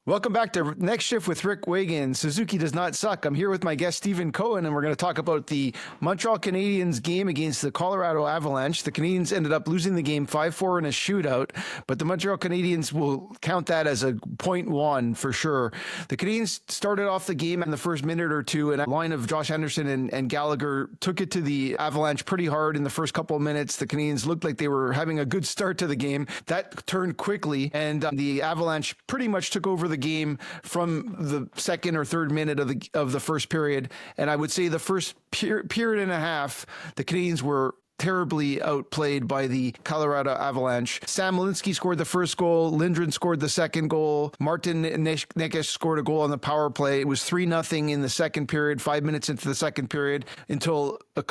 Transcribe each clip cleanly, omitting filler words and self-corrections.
Welcome back to Next Shift with Rick Wagan. Suzuki does not suck. I'm here with my guest, Stephen Cohen, and we're going to talk about the Montreal Canadiens game against the Colorado Avalanche. The Canadiens ended up losing the game 5-4 in a shootout, but the Montreal Canadiens will count that as a point won for sure. The Canadiens started off the game in the first minute or two, and a line of Josh Anderson and Gallagher took it to the Avalanche pretty hard in the first couple of minutes. The Canadiens looked like they were having a good start to the game. That turned quickly, and the Avalanche pretty much took over the game from the second or third minute of the first period. And I would say the first period and a half, the Canadiens were terribly outplayed by the Colorado Avalanche. Sam Malinsky scored the first goal. Lindgren scored the second goal. Martin Necas scored a goal on the power play. It was 3-0 in the second period, 5 minutes into the second period, until a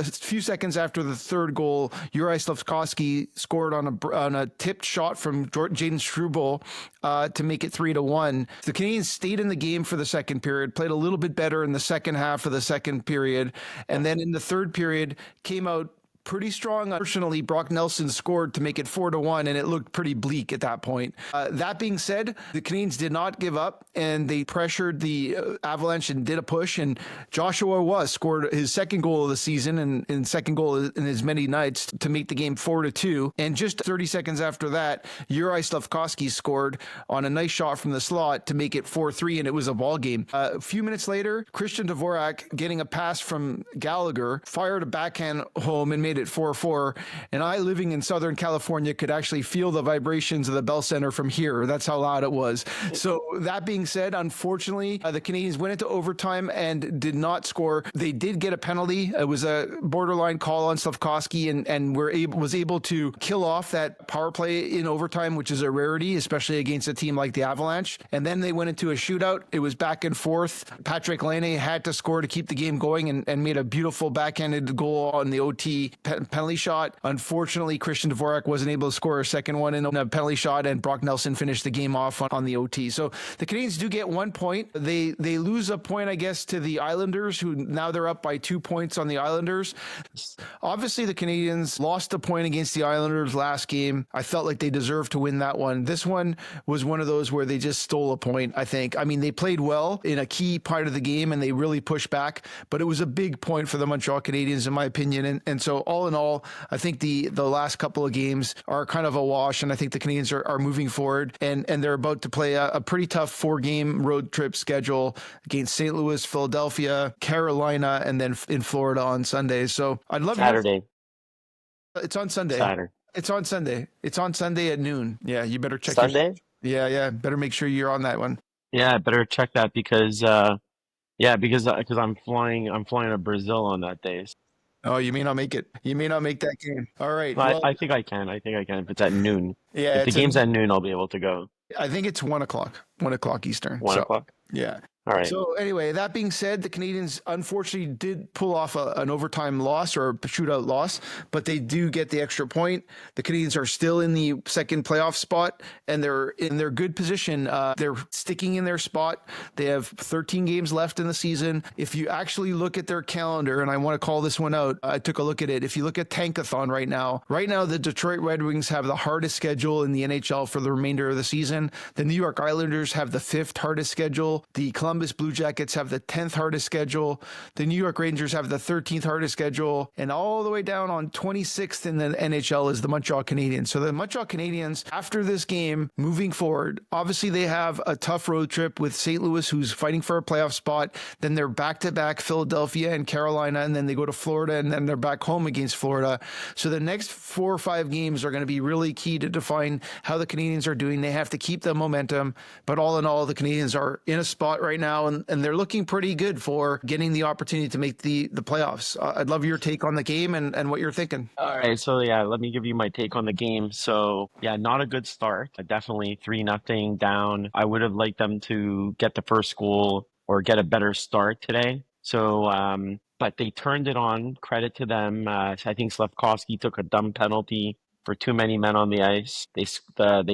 few seconds after the third goal, Uri SLAFKOVSKY scored on a tipped shot from Jaden Struble to make it 3-1. The Canadiens stayed in the game for the second period, played a little bit better in the second half of the second period, and then in the third period came out pretty strong. Unfortunately, Brock Nelson scored to make it 4-1, and it looked pretty bleak at that point. That being said, the Canadiens did not give up, and they pressured the Avalanche and did a push, and Joshua Was scored his second goal of the season and second goal in as many nights to make the game 4-2. And just 30 seconds after that, Uri SLAFKOVSKY scored on a nice shot from the slot to make it 4-3, and it was a ball game. A few minutes later, Christian Dvorak, getting a pass from Gallagher, fired a backhand home and made it 4-4, and I, living in Southern California, could actually feel the vibrations of the Bell Center from here. That's how loud it was. So that being said, unfortunately, the Canadiens went into overtime and did not score. They did get a penalty. It was a borderline call on SLAFKOVSKY, and was able to kill off that power play in overtime, which is a rarity, especially against a team like the Avalanche. And then they went into a shootout. It was back and forth. Patrick Laine had to score to keep the game going and made a beautiful backhanded goal on the OT penalty shot. Unfortunately, Christian Dvorak wasn't able to score a second one in a penalty shot, and Brock Nelson finished the game off on the OT. So the Canadiens do get 1 point. They lose a point, I guess, to the Islanders, who now they're up by 2 points on the Islanders. Obviously, the Canadiens lost a point against the Islanders last game. I felt like they deserved to win that one. This one was one of those where they just stole a point, I think. I mean, they played well in a key part of the game, and they really pushed back, but it was a big point for the Montreal Canadiens, in my opinion. And so all in all, I think the last couple of games are kind of a wash, and I think the Canadiens are moving forward, and they're about to play a pretty tough 4-game road trip schedule against St. Louis, Philadelphia, Carolina, and then in Florida on Sunday. So I'd love Saturday. It's on Sunday. Saturday. It's on Sunday. It's on Sunday at noon. Yeah, you better check Sunday? Yeah. Better make sure you're on that one. Yeah, I better check that because I'm flying to Brazil on that day. Oh, you may not make it. You may not make that game. All right. Well, I think I can. If it's at noon. Yeah. If the game's at noon, I'll be able to go. I think it's 1 o'clock. 1 o'clock Eastern. 1 o'clock? Yeah. All right. So anyway, that being said, the Canadiens unfortunately did pull off an overtime loss or a shootout loss, but they do get the extra point. The Canadiens are still in the second playoff spot, and they're in their good position. They're sticking in their spot. They have 13 games left in the season. If you actually look at their calendar, and I want to call this one out, I took a look at it. If you look at Tankathon right now, the Detroit Red Wings have the hardest schedule in the NHL for the remainder of the season. The New York Islanders have the 5th hardest schedule. The Columbus Blue Jackets have the 10th hardest schedule. The New York Rangers have the 13th hardest schedule. And all the way down on 26th in the NHL is the Montreal Canadiens. So the Montreal Canadiens, after this game, moving forward, obviously they have a tough road trip with St. Louis, who's fighting for a playoff spot. Then they're back-to-back Philadelphia and Carolina, and then they go to Florida, and then they're back home against Florida. So the next 4 or 5 games are going to be really key to define how the Canadiens are doing. They have to keep the momentum. But all in all, the Canadiens are in a spot right now, and they're looking pretty good for getting the opportunity to make the playoffs. I'd love your take on the game and what you're thinking. All right, so yeah, let me give you my take on the game. So yeah, not a good start. Definitely 3-0 down. I would have liked them to get the first goal or get a better start today. So, but they turned it on. Credit to them. I think SLAFKOVSKY took a dumb penalty for too many men on the ice. They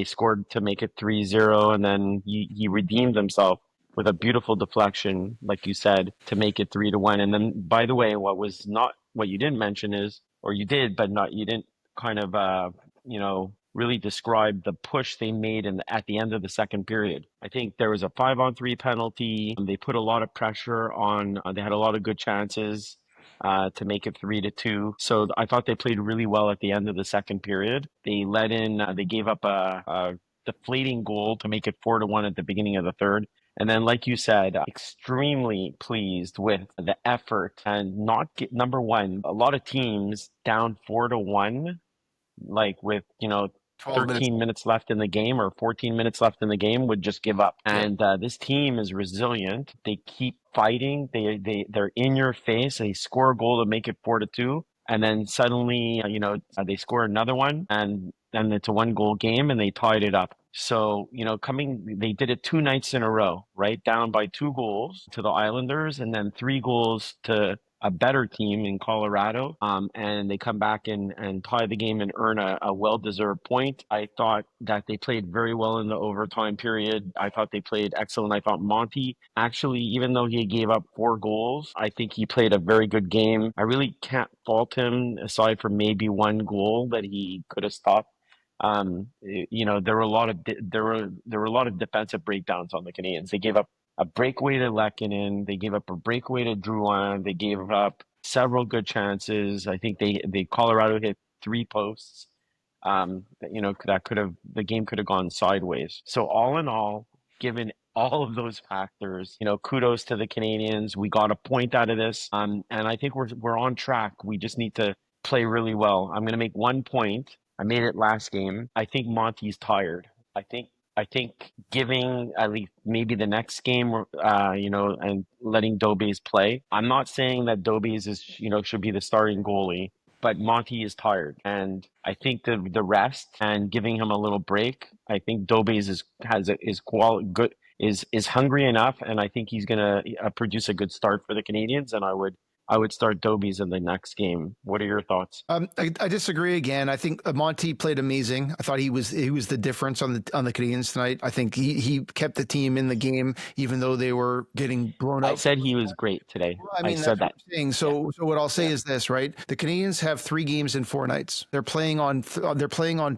scored to make it 3-0, and then he redeemed himself with a beautiful deflection, like you said, to make it 3-1. And then, by the way, what you didn't mention is, or you did, but you didn't kind of, really describe the push they made at the end of the second period. I think there was a 5-on-3 penalty. They put a lot of pressure on. They had a lot of good chances to make it 3-2. So I thought they played really well at the end of the second period. They let in. They gave up a deflating goal to make it 4-1 at the beginning of the third. And then, like you said, extremely pleased with the effort and not get number one. A lot of teams down 4-1, like with 12 minutes. 13 minutes left in the game or 14 minutes left in the game, would just give up. Yeah. And this team is resilient. They keep fighting. They're in your face. They score a goal to make it 4-2, and then suddenly they score another one, and then it's a 1-goal game, and they tied it up. So, they did it 2 nights in a row, right? Down by 2 goals to the Islanders, and then 3 goals to a better team in Colorado. And they come back and tie the game and earn a well-deserved point. I thought that they played very well in the overtime period. I thought they played excellent. I thought Monty, actually, even though he gave up 4 goals, I think he played a very good game. I really can't fault him, aside from maybe 1 goal that he could have stopped. There were a lot of defensive breakdowns on the Canadiens. They gave up a breakaway to Lehkonen. They gave up a breakaway to Drouin. They gave up several good chances. I think they Colorado hit 3 posts. The game could have gone sideways. So all in all, given all of those factors, kudos to the Canadiens. We got a point out of this, and I think we're on track. We just need to play really well. I'm going to make 1 point. I made it last game. I think Monty's tired. I think giving at least maybe the next game, and letting Dobes play. I'm not saying that Dobes should be the starting goalie, but Monty is tired, and I think the rest and giving him a little break. I think Dobes is hungry enough, and I think he's gonna produce a good start for the Canadiens, and I would start Dobes in the next game. What are your thoughts? I disagree again. I think Monty played amazing. I thought he was the difference on the Canadiens tonight. I think he kept the team in the game even though they were getting blown out. I said he was great today. Well, I said that. So what I'll say is this, right? The Canadiens have 3 games in 4 nights. They're playing on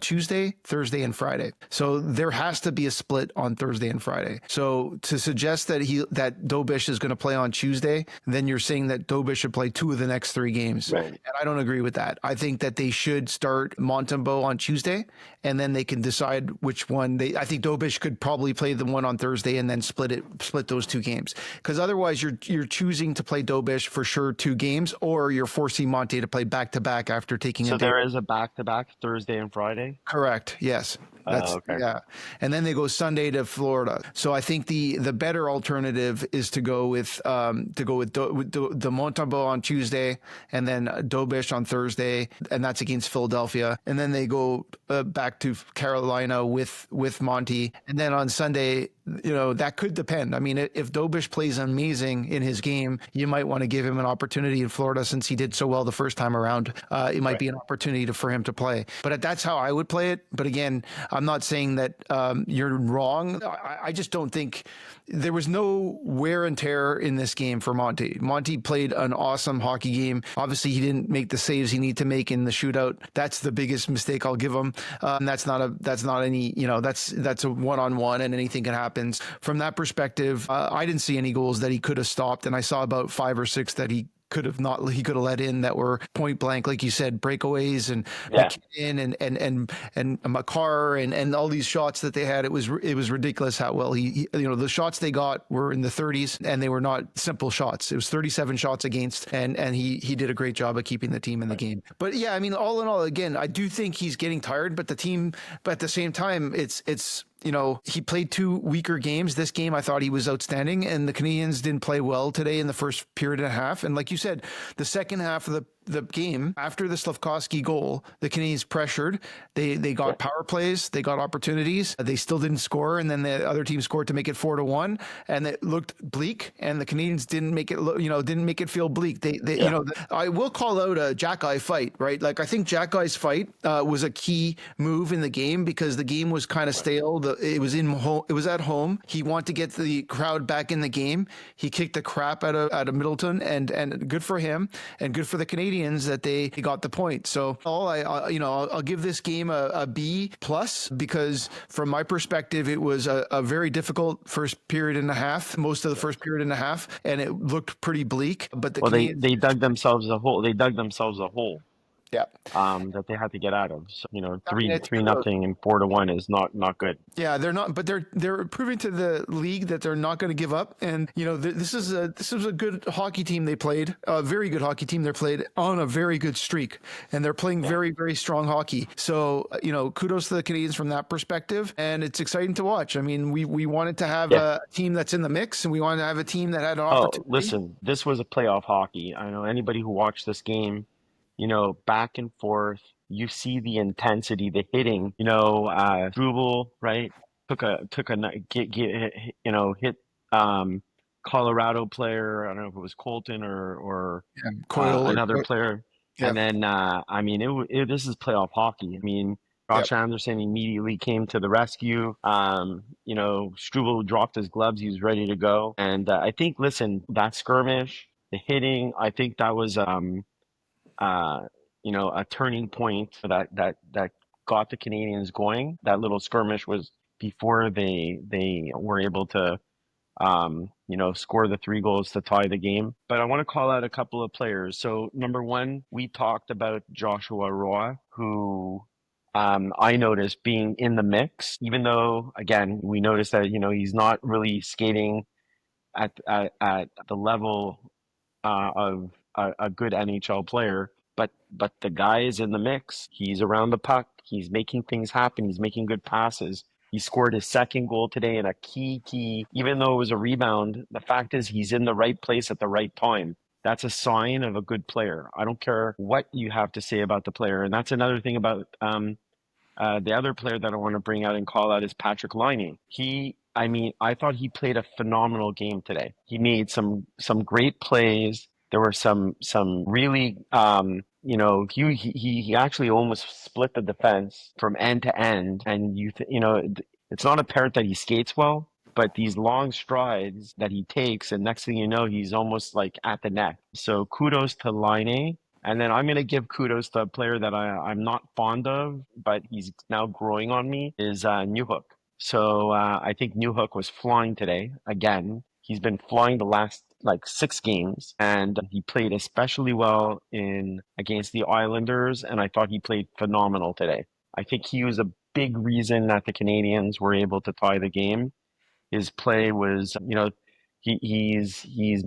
Tuesday, Thursday, and Friday. So there has to be a split on Thursday and Friday. So to suggest that Dobes is going to play on Tuesday, then you're saying that Dobes should play 2 of the next 3 games. Right. And I don't agree with that. I think that they should start Montembeault on Tuesday, and then they can decide which one. I think Dobes could probably play the one on Thursday and then split those 2 games. Because otherwise you're choosing to play Dobes for sure 2 games, or you're forcing Monte to play back-to-back after taking a day. So there is a back-to-back Thursday and Friday? Correct. Yes. Okay. Yeah. And then they go Sunday to Florida. So I think the better alternative is to go with the Montembeault on Tuesday, and then Dobes on Thursday, and that's against Philadelphia. And then they go back to Carolina with Monty, and then on Sunday, that could depend. I mean, if Dobes plays amazing in his game, you might want to give him an opportunity in Florida since he did so well the first time around. It might be an opportunity for him to play. But that's how I would play it. But again, I'm not saying that you're wrong. I just don't think there was no wear and tear in this game for Monty. Monty played an awesome hockey game. Obviously, he didn't make the saves he needed to make in the shootout. That's the biggest mistake I'll give him. That's not any, that's a one-on-one, and anything can happen. From that perspective, I didn't see any goals that he could have stopped, and I saw about 5 or 6 that he could have let in that were point blank, like you said, breakaways and McKinnon and Makar and all these shots that they had. It was ridiculous how well he the shots they got were in the 30s, and they were not simple shots. It was 37 shots against, and he did a great job of keeping the team in the game. But yeah, I mean, all in all, again, I do think he's getting tired, but at the same time, it's he played 2 weaker games. This game, I thought he was outstanding, and the Canadiens didn't play well today in the first period and a half. And like you said, the second half of the game, after the SLAFKOVSKY goal, the Canadiens pressured. They got power plays, they got opportunities. They still didn't score, and then the other team scored to make it 4-1, and it looked bleak. And the Canadiens didn't make it feel bleak. I will call out a Jack Eye fight, right? Like, I think Jack Eye's fight was a key move in the game, because the game was kind of stale. It was at home. He wanted to get the crowd back in the game. He kicked the crap out of Middleton, and good for him, and good for the Canadiens. Canadiens that they got the point. So I'll give this game a B plus, because from my perspective, it was a very difficult first period and a half, most of the first period and a half, and it looked pretty bleak. But the Well, Canadiens, they dug themselves a hole. They dug themselves a hole yeah, that they had to get out of. So, I mean, it's three Kudos. nothing and 4-1 is not good. Yeah, they're not, but they're proving to the league that they're not going to give up. And this is a good hockey team they played, a very good hockey team they played on a very good streak, and they're playing very, very strong hockey. So kudos to the Canadiens from that perspective, and it's exciting to watch. I mean, we wanted to have a team that's in the mix, and we wanted to have a team that had an opportunity. Oh, listen, this was a playoff hockey. I know anybody who watched this game, back and forth. You see the intensity, the hitting. Struble, right? Hit Colorado player. I don't know if it was Colton or Coyle another player. Yeah. And then this is playoff hockey. I mean, Josh Anderson immediately came to the rescue. Struble dropped his gloves. He was ready to go. And I think, listen, that skirmish, the hitting, I think that was a turning point that got the Canadiens going. That little skirmish was before they were able to score the 3 goals to tie the game. But I want to call out a couple of players. So number one, we talked about Joshua Roy, who I noticed being in the mix, even though, again, we noticed that he's not really skating at the level of a good NHL player. But the guy is in the mix. He's around the puck. He's making things happen. He's making good passes. He scored his second goal today in a key, even though it was a rebound. The fact is he's in the right place at the right time. That's a sign of a good player. I don't care what you have to say about the player. And that's another thing about the other player that I want to bring out and call out is Patrick Laine. I thought he played a phenomenal game today. He made some great plays. There were some really, he actually almost split the defense from end to end. And it's not apparent that he skates well, but these long strides that he takes, and next thing you know, he's almost like at the net. So kudos to Laine. And then I'm going to give kudos to a player that I'm not fond of, but he's now growing on me, is Newhook. So I think Newhook was flying today again. He's been flying the last 6 games, and he played especially well against the Islanders, and I thought he played phenomenal today. I think he was a big reason that the Canadiens were able to tie the game. His play was, he's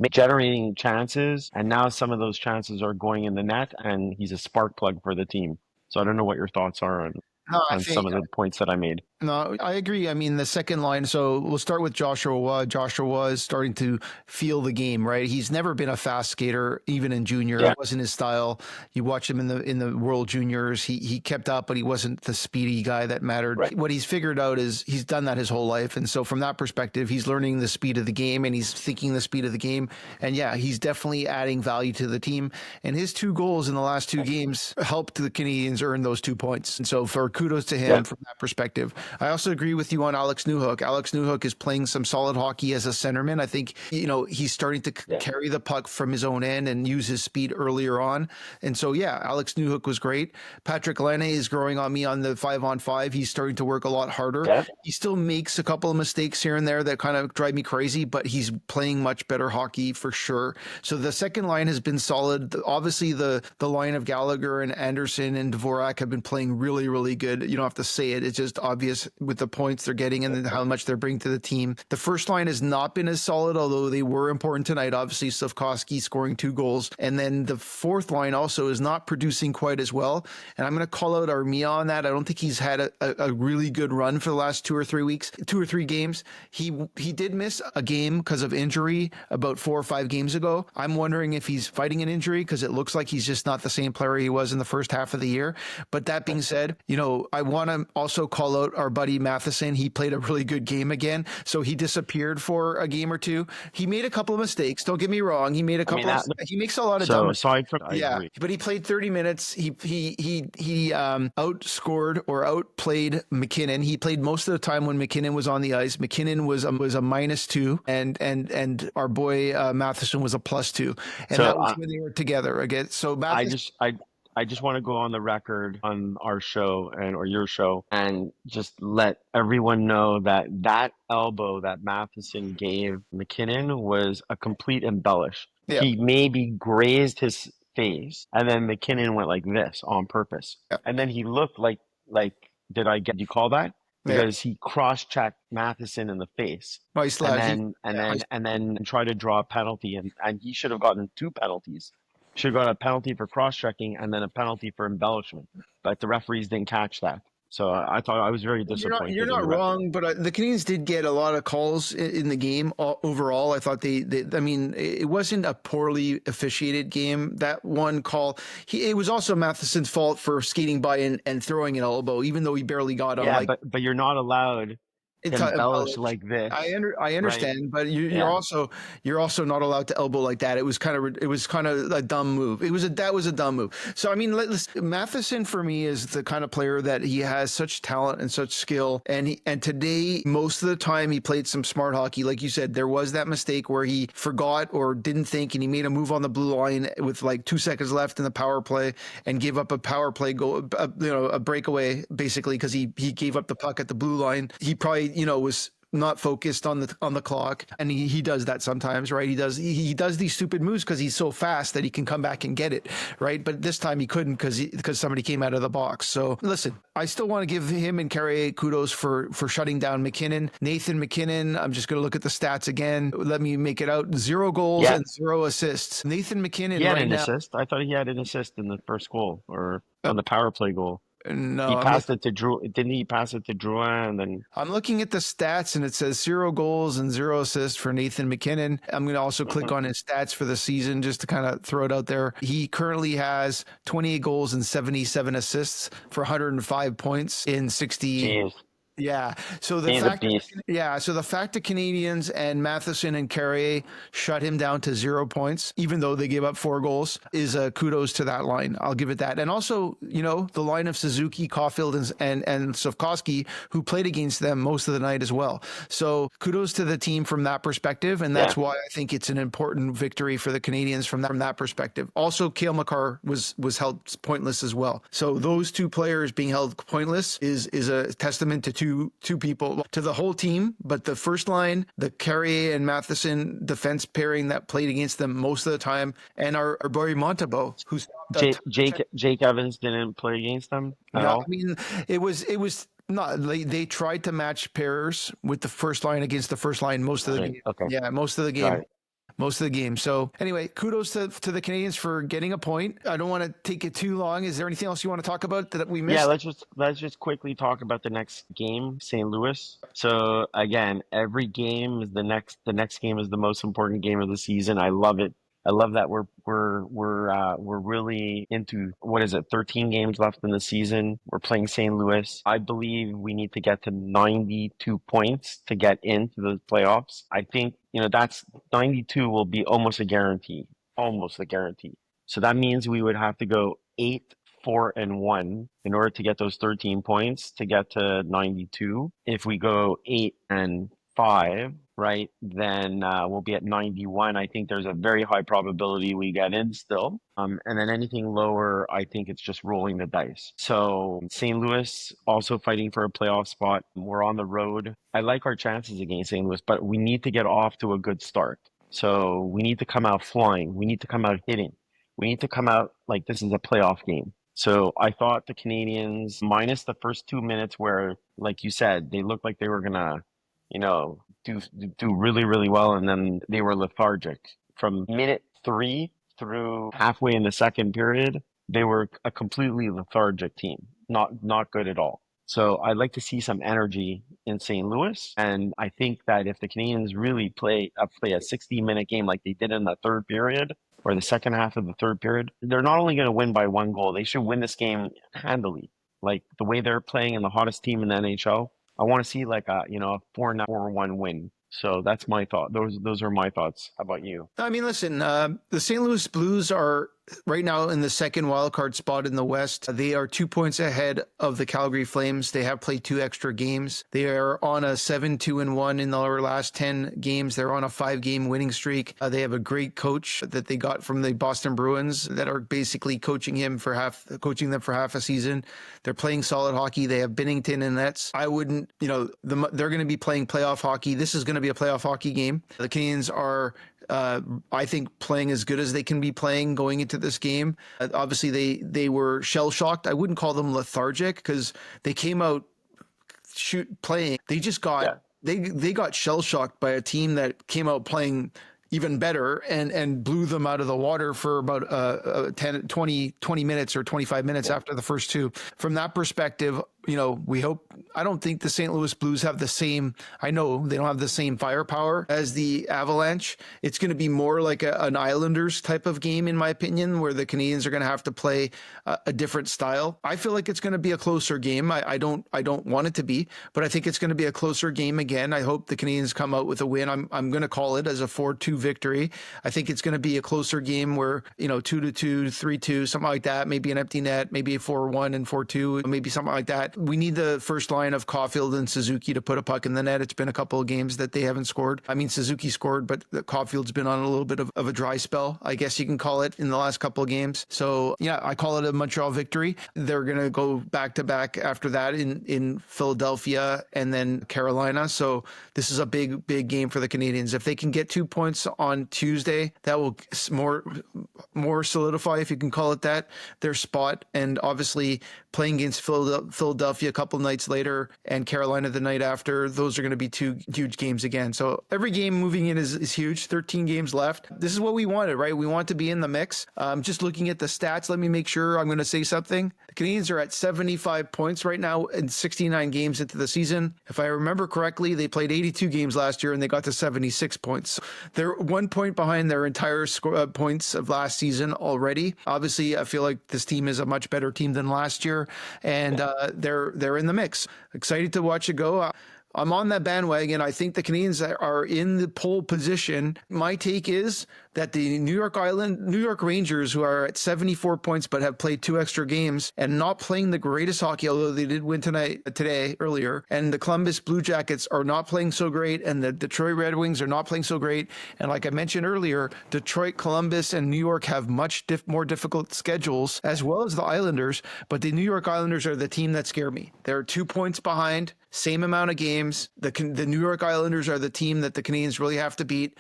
generating chances, and now some of those chances are going in the net, and he's a spark plug for the team. So I don't know what your thoughts are on some of the points that I made. No, I agree. I mean, the second line, so we'll start with Joshua Roy. Joshua is starting to feel the game, right? He's never been a fast skater, even in junior. Yeah. It wasn't his style. You watch him in the World Juniors. He kept up, but he wasn't the speedy guy that mattered. Right. What he's figured out is he's done that his whole life. And so from that perspective, he's learning the speed of the game, and he's thinking the speed of the game. And yeah, he's definitely adding value to the team. And his 2 goals in the last 2 games helped the Canadiens earn those 2 points. And so for kudos to him from that perspective. I also agree with you on Alex Newhook. Alex Newhook is playing some solid hockey as a centerman. I think, he's starting to carry the puck from his own end and use his speed earlier on. And so, Alex Newhook was great. Patrick Laine is growing on me on the 5-on-5. He's starting to work a lot harder. Yeah. He still makes a couple of mistakes here and there that kind of drive me crazy, but he's playing much better hockey for sure. So the second line has been solid. Obviously, the line of Gallagher and Anderson and Dvorak have been playing really, really good. You don't have to say it. It's just obvious with the points they're getting and how much they're bringing to the team. The first line has not been as solid, although they were important tonight. Obviously, SLAFKOVSKY scoring 2 goals. And then the fourth line also is not producing quite as well. And I'm going to call out Armia on that. I don't think he's had a really good run for the last 2 or 3 games. He did miss a game because of injury about 4 or 5 games ago. I'm wondering if he's fighting an injury, because it looks like he's just not the same player he was in the first half of the year. But that being said, I want to also call out our our buddy Matheson, he played a really good game again. So he disappeared for a game or two. He made a couple of mistakes. Don't get me wrong. He made a couple he makes a lot of dumb. So aside from, I Yeah, agree. but he played 30 minutes. He outscored or outplayed McKinnon. He played most of the time when McKinnon was on the ice. McKinnon was a -2, and our boy Matheson was a +2, and So that was when they were together again. So Matheson, I just want to go on the record on our show or your show and just let everyone know that that elbow that Matheson gave McKinnon was a complete embellish. yeah, He maybe grazed his face, and then McKinnon went like this on purpose. yeah, And then he looked like did you call that? yeah. Because he cross-checked Matheson in the face. Nice And lad. then try to draw a penalty, and he should have gotten 2 penalties. Should have got a penalty for cross-checking and then a penalty for embellishment, but the referees didn't catch that. So I thought I was very disappointed. You're in not the ref. wrong, but the Canadiens did get a lot of calls in the game overall. I thought I mean, it wasn't a poorly officiated game. That one call, it was also Matheson's fault for skating by and throwing an elbow, even though he barely got on. Yeah, but you're not allowed to embellish like this. I understand, right? but you're also not allowed to elbow like that. It was kind of a dumb move. That was a dumb move. So I mean, Matheson for me is the kind of player that he has such talent and such skill, and today most of the time he played some smart hockey. Like you said, there was that mistake where he forgot or didn't think, and he made a move on the blue line with like 2 seconds left in the power play and gave up a power play goal, a breakaway basically because he gave up the puck at the blue line. He probably was not focused on the clock, and he does that sometimes, right? He does these stupid moves because he's so fast that he can come back and get it, right? But this time he couldn't because somebody came out of the box. So listen, I still want to give him and Carrier kudos for shutting down McKinnon. Nathan McKinnon, I'm just going to look at the stats again. Let me make it out: 0 goals and 0 assists. Nathan McKinnon, he had an assist. I thought he had an assist in the first goal or on the power play goal. No, he passed it to Drew. Didn't he pass it to Drouin? And then I'm looking at the stats, and it says 0 goals and 0 assists for Nathan McKinnon. I'm going to also click on his stats for the season just to kind of throw it out there. He currently has 28 goals and 77 assists for 105 points in 60. Jeez. Yeah. So the fact that Canadiens and Matheson and Carrier shut him down to 0 points, even though they gave up 4 goals, is a kudos to that line. I'll give it that. And also, the line of Suzuki, Caulfield, and SLAFKOVSKY, who played against them most of the night as well. So kudos to the team from that perspective, and that's why I think it's an important victory for the Canadiens from that perspective. Also, Cale Makar was held pointless as well. So those 2 players being held pointless is a testament to two people, to the whole team, but the first line, the Carrier and Matheson defense pairing that played against them most of the time, and our boy Montembeault, who's Jake Evans didn't play against them at all. I mean, it was not. They tried to match pairs with the first line against the first line most of the game. Okay. Yeah, most of the game. Most of the game. So anyway, kudos to the Canadiens for getting a point. I don't want to take it too long. Is there anything else you want to talk about that we missed? Yeah, let's just quickly talk about the next game, St. Louis. So again, every game is the next game is the most important game of the season. I love it. I love that we're really into 13 games left in the season. We're playing St. Louis. I believe we need to get to 92 points to get into the playoffs. I think that's 92 will be almost a guarantee. So that means we would have to go 8-4-1 in order to get those 13 points to get to 92. If we go 8-5, right, then we'll be at 91. I think there's a very high probability we get in still. And then anything lower, I think it's just rolling the dice. So St. Louis also fighting for a playoff spot. We're on the road. I like our chances against St. Louis, but we need to get off to a good start. So we need to come out flying. We need to come out hitting. We need to come out like this is a playoff game. So I thought the Canadiens, minus the first 2 minutes where, like you said, they looked like they were going to, do really, really well, and then they were lethargic. From minute 3 through halfway in the second period, they were a completely lethargic team, not good at all. So I'd like to see some energy in St. Louis, and I think that if the Canadiens really play a 60-minute game like they did in the third period, or the second half of the third period, they're not only going to win by 1 goal, they should win this game handily. Like the way they're playing in the hottest team in the NHL, I want to see like a, a 4-1 win. So that's my thought. Those are my thoughts. How about you? I mean, listen, the St. Louis Blues are right now in the second wildcard spot in the West. They are 2 points ahead of the Calgary Flames. They have played 2 extra games. They are on a 7-2-1 in their last 10 games. They're on a 5-game winning streak. They have a great coach that they got from the Boston Bruins that are basically coaching them for half a season. They're playing solid hockey. They have Binnington and Nets. I wouldn't, they're going to be playing playoff hockey. This is going to be a playoff hockey game. The Canadiens are I think playing as good as they can be playing going into this game. Obviously, they were shell shocked. I wouldn't call them lethargic because they came out playing. They just got they got shell shocked by a team that came out playing even better and blew them out of the water for about 20 minutes or 25 minutes after the first 2. From that perspective, we hope. I don't think the St. Louis Blues have the same. I know they don't have the same firepower as the Avalanche. It's going to be more like an Islanders type of game, in my opinion, where the Canadiens are going to have to play a different style. I feel like it's going to be a closer game. I don't want it to be, but I think it's going to be a closer game again. I hope the Canadiens come out with a win. I'm going to call it as a 4-2 victory. I think it's going to be a closer game where 2-2, 3-2, something like that. Maybe an empty net, maybe a 4-1 and 4-2, maybe something like that. We need the first line of Caulfield and Suzuki to put a puck in the net. It's been a couple of games that they haven't scored. I mean, Suzuki scored, but Caulfield's been on a little bit of a dry spell, I guess you can call it, in the last couple of games. So, yeah, I call it a Montreal victory. They're going to go back-to-back after that in Philadelphia and then Carolina. So this is a big game for the Canadiens. If they can get 2 points on Tuesday, that will more solidify, if you can call it that, their spot. And obviously playing against Philadelphia a couple nights later and Carolina the night after, those are going to be 2 huge games again. So every game moving in is huge. 13 games left. This is what we wanted, right? We want to be in the mix. Just looking at the stats, let me make sure I'm going to say something. The Canadiens are at 75 points right now in 69 games into the season. If I remember correctly, they played 82 games last year and they got to 76 points. They're 1 point behind their entire points of last season already. Obviously, I feel like this team is a much better team than last year, and they're in the mix. Excited to watch it go. I'm on that bandwagon. I think the Canadiens are in the pole position. My take is that the New York Rangers, who are at 74 points but have played 2 extra games and not playing the greatest hockey, although they did win earlier, and the Columbus Blue Jackets are not playing so great, and the Detroit Red Wings are not playing so great. And like I mentioned earlier, Detroit, Columbus, and New York have much more difficult schedules, as well as the Islanders. But the New York Islanders are the team that scare me. They're 2 points behind. Same amount of games. The New York Islanders are the team that the Canadiens really have to beat.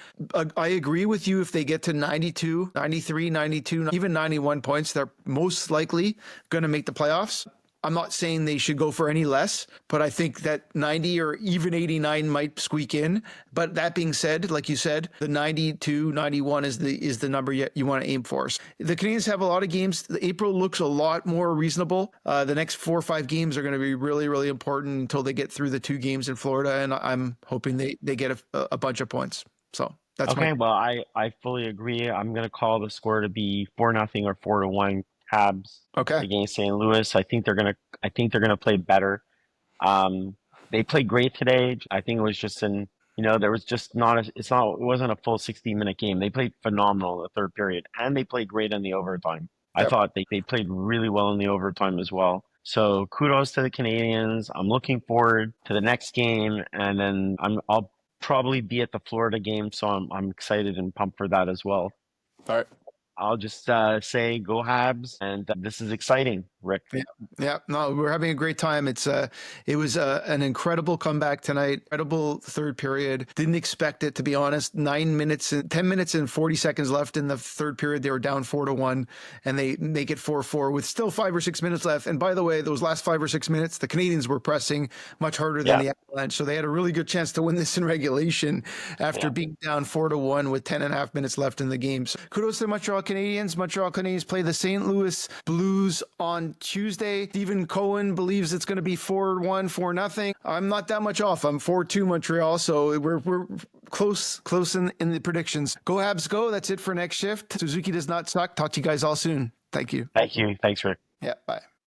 I agree with you. If they get to 92, 93, 92, even 91 points, they're most likely going to make the playoffs. I'm not saying they should go for any less, but I think that 90 or even 89 might squeak in. But that being said, like you said, the 92, 91 is the number you want to aim for. The Canadiens have a lot of games. April looks a lot more reasonable. The next 4 or 5 games are going to be really, really important until they get through the 2 games in Florida, and I'm hoping they get a bunch of points. So that's okay. Well, I fully agree. I'm going to call the score to be 4-0 or 4-1. Habs against St. Louis. I think they're gonna play better. They played great today. I think it was just there was just it wasn't a full 60-minute game. They played phenomenal in the third period, and they played great in the overtime. I thought they played really well in the overtime as well. So kudos to the Canadiens. I'm looking forward to the next game, and then I'll probably be at the Florida game, so I'm excited and pumped for that as well. All right. I'll just say go Habs, and this is exciting, Rick. Yeah. No, we're having a great time. It was an incredible comeback tonight. Incredible third period. Didn't expect it, to be honest. 10 minutes and 40 seconds left in the third period. They were down 4-1, and they make it 4-4 with still 5 or 6 minutes left. And by the way, those last 5 or 6 minutes, the Canadiens were pressing much harder than the Avalanche, so they had a really good chance to win this in regulation after being down 4-1 with 10.5 minutes left in the game. So kudos to the Montreal Canadiens. Montreal Canadiens play the St. Louis Blues on Tuesday. Stephen Cohen believes it's going to be 4-1, 4-0. I'm not that much off. I'm 4-2 Montreal, so we're close in the predictions. Go Habs, go. That's it for next shift. Suzuki does not suck. Talk to you guys all soon. Thank you. Thank you. Thanks, Rick. Yeah, bye.